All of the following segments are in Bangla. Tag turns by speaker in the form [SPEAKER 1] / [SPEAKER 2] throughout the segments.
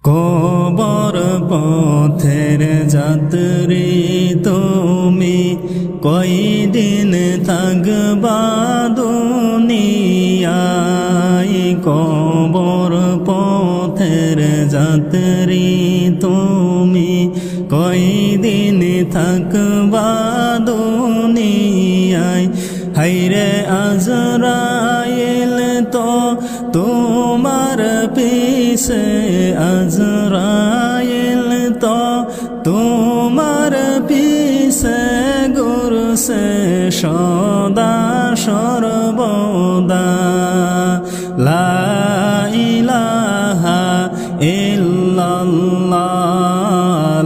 [SPEAKER 1] কবর পথের যাত্রী তুমি, কয়দিন থাকবা দুনিয়ায়। কবর পথের যাত্রী তুমি, কয়দিন থাকবা দুনিয়ায়। হায়রে আজরাইল তো তোমার পিছে, আজরাইল তো তোমার পিছে ঘুরছে সদা সর্বদা। লা ইলাহা ইল্লাল্লাহ,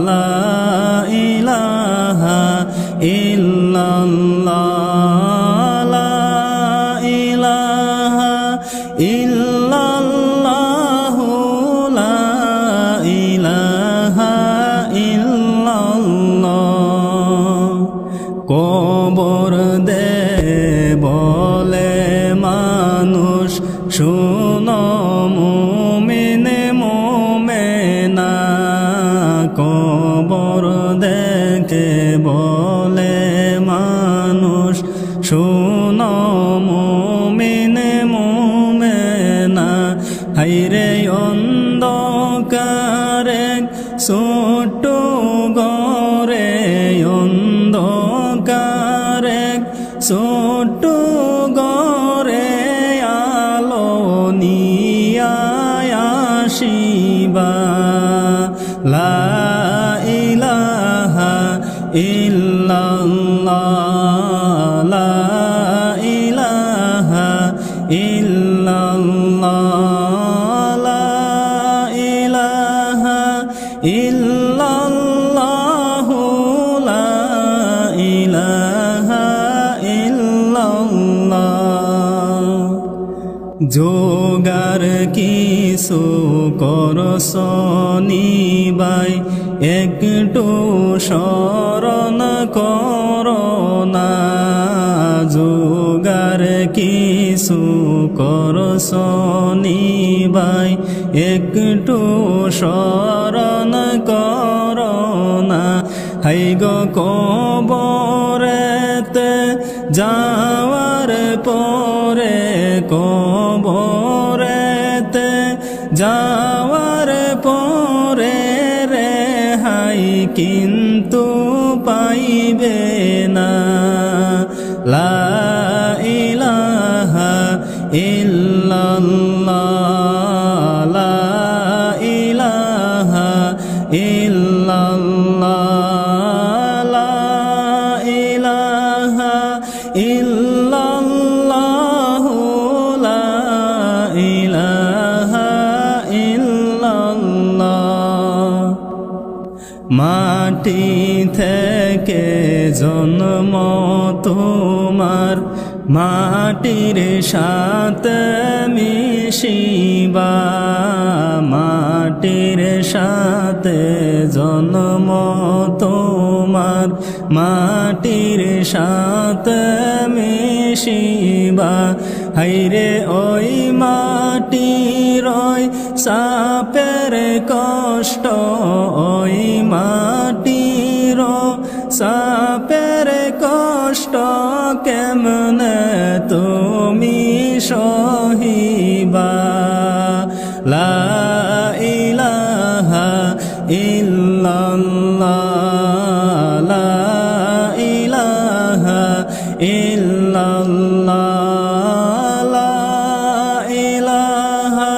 [SPEAKER 1] লা ইলাহা ইল্লাল্লাহ, লা ইলাহা ইল্লাল্লাহ, লা ইলাহা ইল্লাল্লাহ। কবর দে বলে মানুষ, শুনো মুমিন মুমিনা। কবর দেখে বলে মানুষ, শুনো মুমিন মুমিনা। হায়রে অন্ধকারে ছোট ঘরে, অন্ধকারে ছোট ঘরে আলো নিয়া আসিবা। লা ইলাহা ইল্লাল্লাহ, লা ইলাহা ইল্লাল্লাহ, লা ইলাহা ইল্লাল্লাহ, লা ইলাহা ইল্লাল্লাহ। যোগার কিছু করস নিবাই, একটু শরণ করোনা। যোগার কিছু করস নিবাই, একটু শরণ করোনা। হাই গো কবরেতে যাওয়ার পরে, কবরেতে যাওয়ার পরে রেহাই কিন্তু পাইবে না। লা ইলাহা ইল্লাল্লাহ, লা ইলাহা ইল্লাল্লাহ, লা ইলাহা ইল্লাল্লাহ, লা ইলাহা ইল্লাল্লাহ। মাটি থেকে জন্ম তোমার, মাটির সাথে মিশিবা। মাটির সাথে জন্ম তোমার, মাটির সাথে মিশিবা। হায়রে ওই মাটির ওই সাপের কষ্ট, ওই মাটির সাপের কষ্ট কেমনে তুমি সহিবা। লা ইলাহা ইল্লাল্লাহ, লা ইলাহা ইল্লাল্লাহ, লা ইলাহা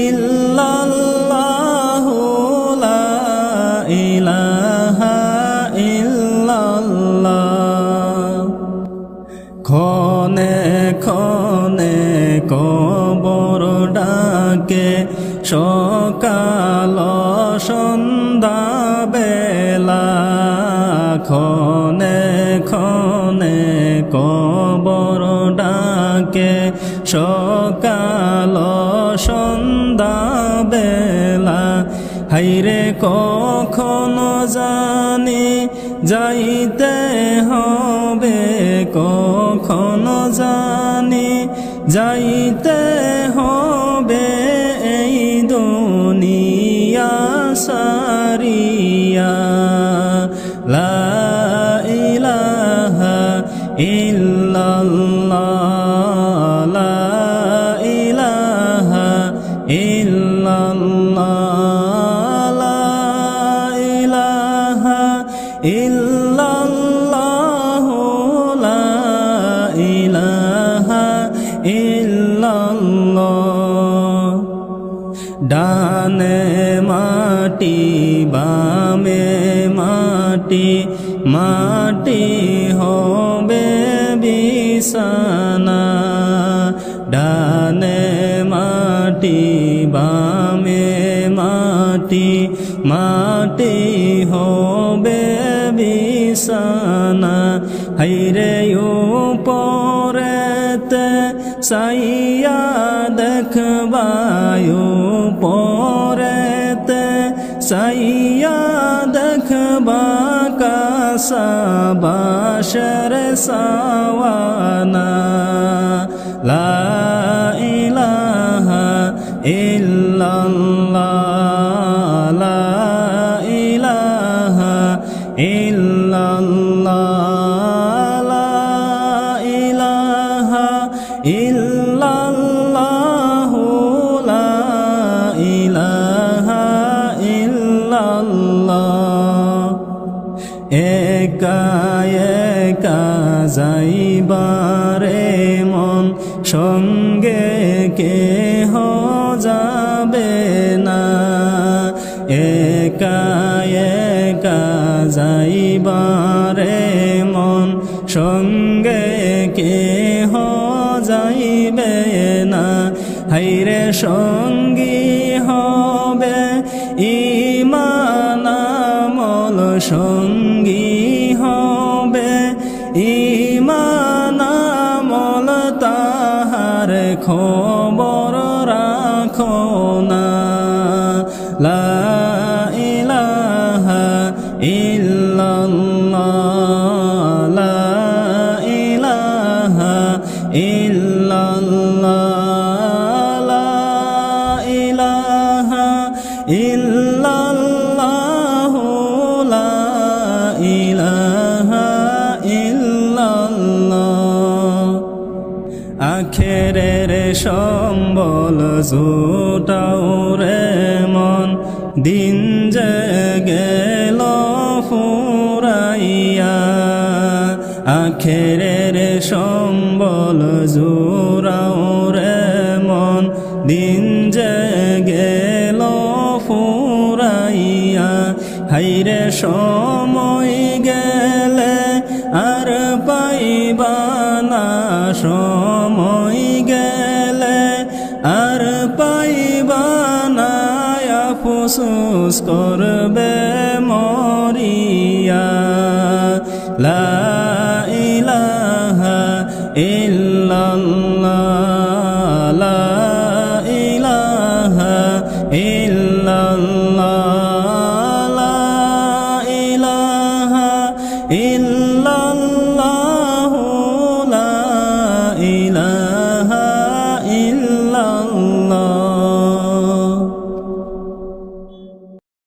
[SPEAKER 1] ইল্লাল্লাহ, লা ইলাহা ইল্লাল্লাহ। ক্ষণে ক্ষণে কবর ডাকে, সকাল সন্ধ্যা বেলা। ক্ষণে ক্ষণে কবর ডাকে, সকাল সন্ধ্যা বেলা। হায়রে কখনো জানি যাইতে হবে, কখনো জানি যাইতে হবে এই দুনিয়া সারিয়া লা ইলাহা ইল্লাল্লাহ লা ইলাহা ইল্লাল্লাহ লা ইলাহা ইল্লাল্লাহ লা ইলাহা ইল্লাল্লাহ ডানে মাটি বামে মাটি মাটি হবে বিছানা ডানে মাটি বামে মাটি মাটি হবে বিছানা হাইরে উপরেতে সাইয়া দেখবায়ু পরেতে সাইয়া দেখবা কাসাবাসের সাওয়ানা লা ইলাহা ইল্লাল্লাহ লা ইলাহা ইল্লাল্লাহ লা ইলাহা ইল্লাল্লাহ লা ইলাহা ইল্লাল্লাহ একা একা যাইবারে মন সঙ্গে কেহ যাবে না একা একা যাইবারে মন সঙ্গে কেহ যাইবে না হাইরে সঙ্গী হবে ঈমান আমল সঙ্গী হবে ঈমান আমল তাহার খবর রাখো না লা ইলাহা ইল্লাল্লাহ লা ইলাহা ইল্লাল্লাহ লা ইলাহা ইল্লাল্লাহ লা ইলাহা ইল্লাল্লাহ আখেরের সম্বল জোটাও রে মন দিন যে গেল ফুরাইয়া আখেরের সম্বল জোরাও রে মন দিন যে গেল ফুরাইয়া হাইরে সময় গেলে আর পাইবা না সময় গেলে আর পাইবা না আফসোস করবে মরিয়া লা ইলাহা ইল্লাল্লাহ লা ইলাহা ইল্লাল্লাহ লা ইলাহা ইল্লাল্লাহ